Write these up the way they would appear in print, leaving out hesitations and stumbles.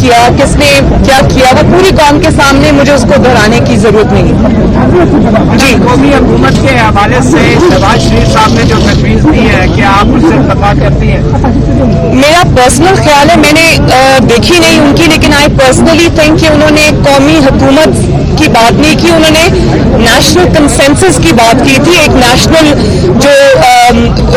किया, किसने क्या किया, वो पूरी कौम के सामने मुझे उसको दोहराने की जरूरत नहीं है। जी, कौमी हुकूमत के हवाले से शहबाज शरीफ साहब ने जो तजवीज़ दी है, क्या आप उससे इत्तेफाक करती हैं? मेरा पर्सनल ख्याल है, मैंने देखी नहीं उनकी, लेकिन आई पर्सनली थिंक कि उन्होंने कौमी हुकूमत की बात नहीं की, उन्होंने नेशनल कंसेंसस की बात की थी, एक नेशनल जो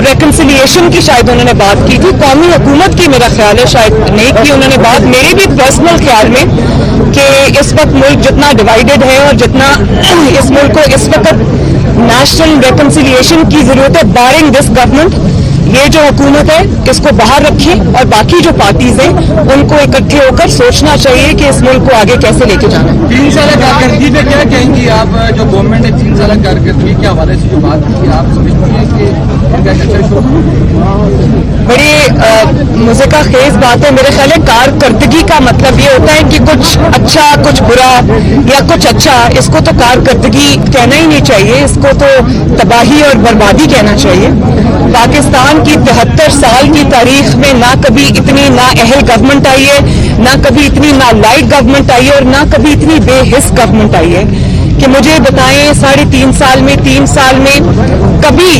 रेकन्सिलिएशन की शायद उन्होंने बात की थी। कौमी हुकूमत की मेरा ख्याल है शायद नहीं की उन्होंने बात। मेरे भी पर्सनल ख्याल में कि इस वक्त मुल्क जितना डिवाइडेड है और जितना इस मुल्क को इस वक्त नेशनल रेकन्सिलिएशन की जरूरत है, बारिंग दिस गवर्नमेंट, ये जो हुकूमत है इसको बाहर रखें और बाकी जो पार्टीज हैं उनको इकट्ठे होकर सोचना चाहिए कि इस मुल्क को आगे कैसे लेके जाना है। 3 साल कारकर्दगी पे क्या कहेंगी आप? जो गवर्नमेंट ने 3 साल कारकर्दगी के हवाले से जो बात की, आप समझती हैं कि उनका अच्छा शो? बड़ी मुझे खेज बात है। मेरे ख्याल है कारकर्दगी का मतलब ये होता है कि कुछ अच्छा कुछ बुरा या कुछ अच्छा, इसको तो कारकर्दगी कहना ही नहीं चाहिए, इसको तो तबाही और बर्बादी कहना चाहिए। पाकिस्तान की 73 साल की तारीख में ना कभी इतनी नाअहल गवर्नमेंट आई है, ना कभी इतनी नालायक गवर्नमेंट आई है और ना कभी इतनी बेहिस गवर्नमेंट आई है कि मुझे बताएं 3.5 साल में कभी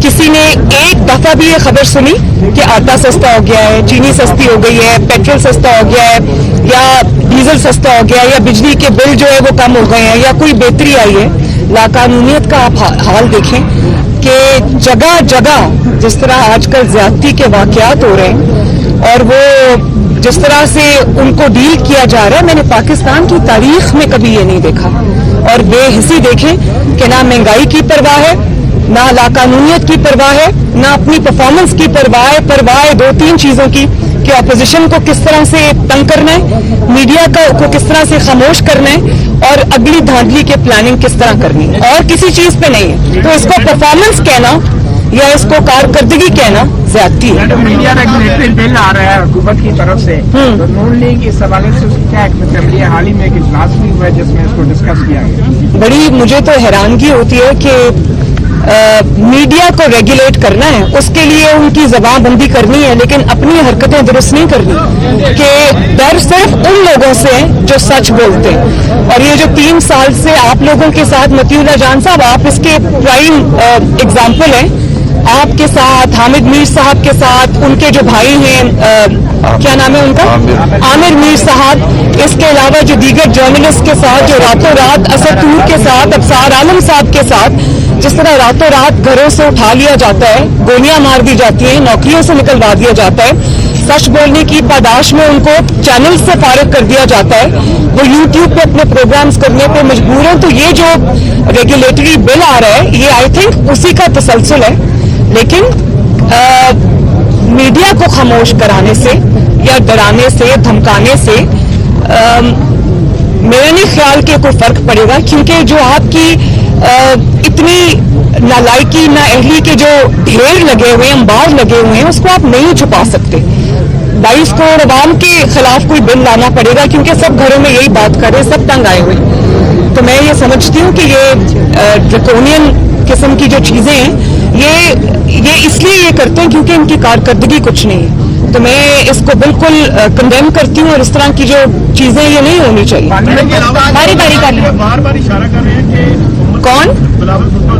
किसी ने एक दफा भी ये खबर सुनी कि आटा सस्ता हो गया है, चीनी सस्ती हो गई है, पेट्रोल सस्ता हो गया है, या डीजल सस्ता हो गया है, या बिजली के बिल जो है वो कम हो गए हैं, या कोई बेहतरी आई है? लाकानूनियत का आप हाल देखें कि जगह जगह जिस तरह आजकल ज्यादती के वाकयात हो रहे हैं और वो जिस तरह से उनको डील किया जा रहा है, मैंने पाकिस्तान की तारीख में कभी ये नहीं देखा। और बेहिसी देखें कि ना महंगाई की परवाह है, ना लाकानूनियत की परवाह है, ना अपनी परफॉर्मेंस की परवाह है। परवाह है 2-3 चीजों की कि अपोजिशन को किस तरह से तंग करना है, मीडिया को किस तरह से खामोश करना है और अगली धांधली की प्लानिंग किस तरह करनी है, और किसी चीज पे नहीं है। तो इसको परफॉर्मेंस कहना या इसको कारकर्दगी कहना ज्यादती है। तो मीडिया रेगुलेटरी बिल आ रहा है हुकूमत की तरफ से, तो नून लीग इस हवाले से उसकी क्या असेंबली हाल ही में एक इजलास भी हुआ है जिसमें इसको डिस्कस किया गया। बड़ी मुझे तो हैरानगी होती है कि मीडिया को रेगुलेट करना है, उसके लिए उनकी जबानबंदी करनी है, लेकिन अपनी हरकतें दुरुस्त नहीं करनी। कि डर सिर्फ उन लोगों से है जो सच बोलते हैं। और ये जो 3 साल से आप लोगों के साथ मतीउल्लाह जान साहब, आप इसके प्राइम एग्जाम्पल हैं। आपके साथ हामिद मीर साहब के साथ उनके जो भाई हैं, क्या नाम है उनका, आमिर मीर साहब, इसके अलावा जो दीगर जर्नलिस्ट के साथ जो रातों रात असद तूर के साथ, अफसार आलम साहब के साथ जिस तरह रातों रात घरों से उठा लिया जाता है, गोलियां मार दी जाती हैं, नौकरियों से निकलवा दिया जाता है, सच बोलने की पादाश में उनको चैनल से फारिग कर दिया जाता है, वो यूट्यूब पे अपने प्रोग्राम्स करने पे मजबूर हैं। तो ये जो रेगुलेटरी बिल आ रहा है, ये आई थिंक उसी का तसलसल है। लेकिन मीडिया को खामोश कराने से या डराने से, धमकाने से मेरा नहीं ख्याल कि कोई फर्क पड़ेगा, क्योंकि जो आपकी इतनी नालायकी, नाअहली के जो ढेर लगे हुए हैं, अंबार लगे हुए हैं, उसको आप नहीं छुपा सकते। 22 करोड़ अवाम के खिलाफ कोई बिल लाना पड़ेगा, क्योंकि सब घरों में यही बात कर रहे हैं, सब तंग आए हुए। तो मैं ये समझती हूँ कि ये ड्रैकोनियन किस्म की जो चीजें हैं, ये इसलिए ये करते हैं क्योंकि इनकी कारकर्दगी कुछ नहीं है। तो मैं इसको बिल्कुल कंडेम करती हूँ और इस तरह की जो चीजें ये नहीं होनी चाहिए। बारी बारी कर ली। बार इशारा कर रहे हैं कि कौन बिलावल भुट्टो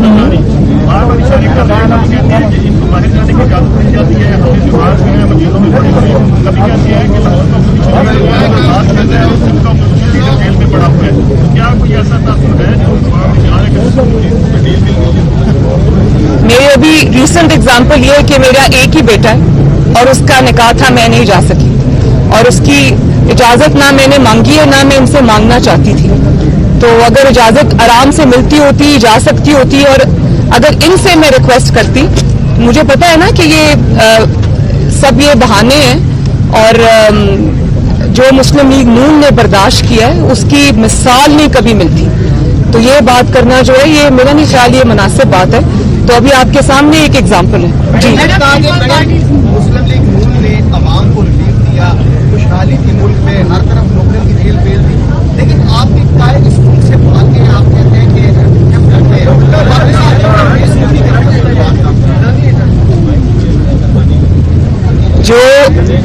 बार इशारे कर रहे हैं, कहते हैं कि इनको बाहर जाने की इजाजत दी जाती है, हमें त्योहार जो है मस्जिदों में पड़ी हुई है, कभी कहते हैं कि लाहौर का बात करता है और उनका जेल में पड़ा हुआ है। तो क्या कोई ऐसा तासुर है जो मेरे अभी रिसेंट एग्जाम्पल ये है कि मेरा एक ही बेटा है और उसका निकाह था, मैं नहीं जा सकी, और उसकी इजाजत ना मैंने मांगी है, ना मैं इनसे मांगना चाहती थी। तो अगर इजाजत आराम से मिलती होती, जा सकती होती, और अगर इनसे मैं रिक्वेस्ट करती, मुझे पता है ना कि ये सब ये बहाने हैं और जो मुस्लिम लीग नून ने बर्दाश्त किया है उसकी मिसाल नहीं कभी मिलती। तो ये बात करना जो है, ये मेरा नहीं ख्याल ये मुनासिब बात है। तो अभी आपके सामने एक एग्जाम्पल है जी। मुस्लिम लीग नून ने अवाम को रिलीफ दिया, खुशहाली थी मुल्क में, हर तरफ नौकरियों की जेल बेल थी, लेकिन आपकी काय स्कूल से बात के आप कहते हैं कि जो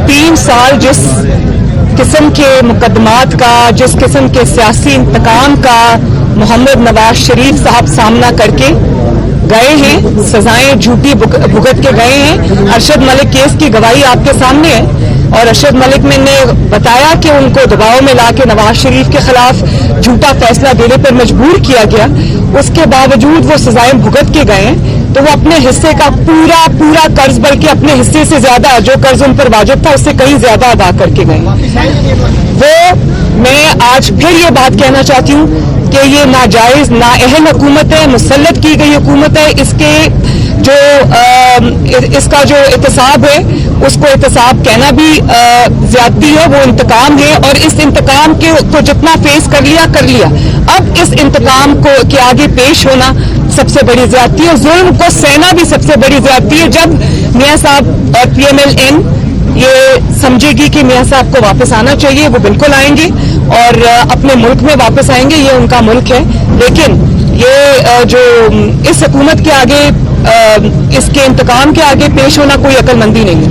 3 साल जिस किस्म के मुकदमात का, जिस किस्म के सियासी इंतकाम का मोहम्मद नवाज शरीफ साहब सामना करके गए हैं, सजाएं झूठी भुगत के गए हैं। अरशद मलिक केस की गवाही आपके सामने है और अरशद मलिक ने बताया कि उनको दबाव में लाके नवाज शरीफ के खिलाफ झूठा फैसला देने पर मजबूर किया गया। उसके बावजूद वो सजाएं भुगत के गए हैं, तो वो अपने हिस्से का पूरा कर्ज, बल्कि अपने हिस्से से ज्यादा जो कर्ज उन पर वाजिब था उससे कहीं ज्यादा अदा करके गए। वो मैं आज फिर ये बात कहना चाहती हूँ कि ये नाजायज नाअहल हुकूमत है, मुसल्लत की गई हुकूमत है। इसके जो इसका जो एहतसाब है उसको एहतसाब कहना भी ज्यादती है, वो इंतकाम है। और इस इंतकाम को जितना फेस कर लिया, अब इस इंतकाम को के आगे पेश होना सबसे बड़ी ज्यादती है। जुल्म को सहना भी सबसे बड़ी ज्यादती है। जब मियां साहब और PMLN ये समझेगी कि मियां साहब को वापस आना चाहिए, वो बिल्कुल आएंगे और अपने मुल्क में वापस आएंगे। ये उनका मुल्क है, लेकिन ये जो इस हुकूमत के आगे, इसके इंतकाम के आगे पेश होना कोई अक्लमंदी नहीं है।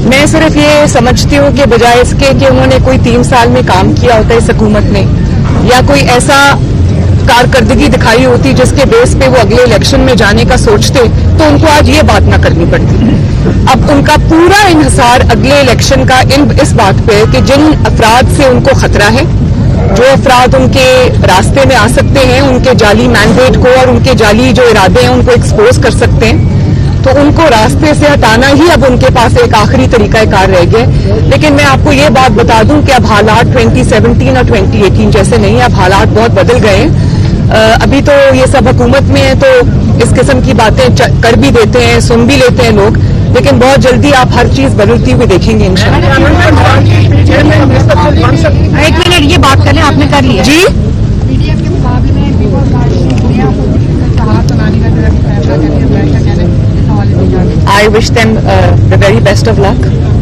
मैं सिर्फ ये समझती हूँ कि बजाय इसके कि उन्होंने कोई 3 साल में काम किया होता है इस हुकूमत ने, या कोई ऐसा कारकर्दगी दिखाई होती जिसके बेस पे वो अगले इलेक्शन में जाने का सोचते, तो उनको आज ये बात ना करनी पड़ती। अब उनका पूरा इन्हिसार अगले इलेक्शन का इस बात पे है कि जिन अफराद से उनको खतरा है, जो अफराद उनके रास्ते में आ सकते हैं, उनके जाली मैंडेट को और उनके जाली जो इरादे हैं उनको एक्सपोज कर सकते हैं, तो उनको रास्ते से हटाना ही अब उनके पास एक आखिरी तरीकाकार रह गया। लेकिन मैं आपको ये बात बता दूं कि अब हालात 2017 और 2018 जैसे नहीं, अब हालात बहुत बदल गए हैं। अभी तो ये सब हुकूमत में है, तो इस किस्म की बातें कर भी देते हैं, सुन भी लेते हैं लोग, लेकिन बहुत जल्दी आप हर चीज बदलती हुई देखेंगे इंशाल्लाह। एक मिनट, ये बात करें, आपने कर लिया जी। पीडीएफ के मुकाबले में पीपल्स पार्टी दुनिया को हाथ बनाने का जो फैसला करके अमेरिका कहने इस हवाले से जाने। I wish them the very best of luck.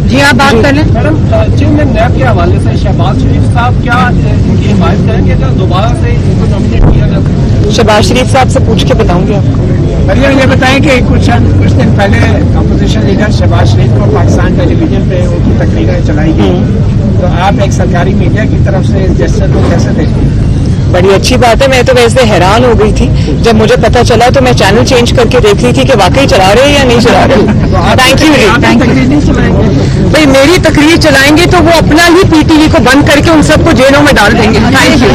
जी, आप बात कर लें। मैडम, चेयरमैन नैब के हवाले से शहबाज शरीफ साहब क्या इनकी हिमायत करेंगे कि दोबारा से इनको नॉमिनेट किया जाए? शहबाज शरीफ साहब से पूछ के बताऊंगी आपको। भैया ये बताएं कि कुछ दिन पहले अपोजिशन लीडर शहबाज शरीफ को पाकिस्तान टेलीविजन पे उनकी तकरीरें चलाई गई, तो आप एक सरकारी मीडिया की तरफ से इस जेस्चर को कैसे देखते हैं? बड़ी अच्छी बात है। मैं तो वैसे हैरान हो गई थी जब मुझे पता चला, तो मैं चैनल चेंज करके देख रही थी कि वाकई चला रहे हैं या नहीं चला रहे। थैंक यू जी, थैंक यू। भाई मेरी तकरीर चलाएंगे तो वो अपना ही PTV को बंद करके उन सबको जेलों में डाल देंगे। Thank you.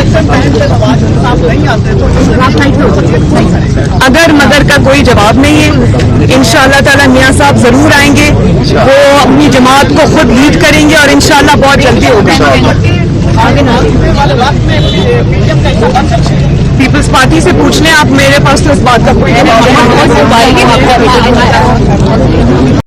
अगर मगर का कोई जवाब नहीं है, इंशाअल्लाह ताला मियां साहब जरूर आएंगे। वो अपनी जमात को खुद लीड करेंगे और इंशाअल्लाह बहुत जल्दी होगा। पीपल्स पार्टी से पूछ लें आप, मेरे पास तो इस बात का कोई जवाब नहीं है।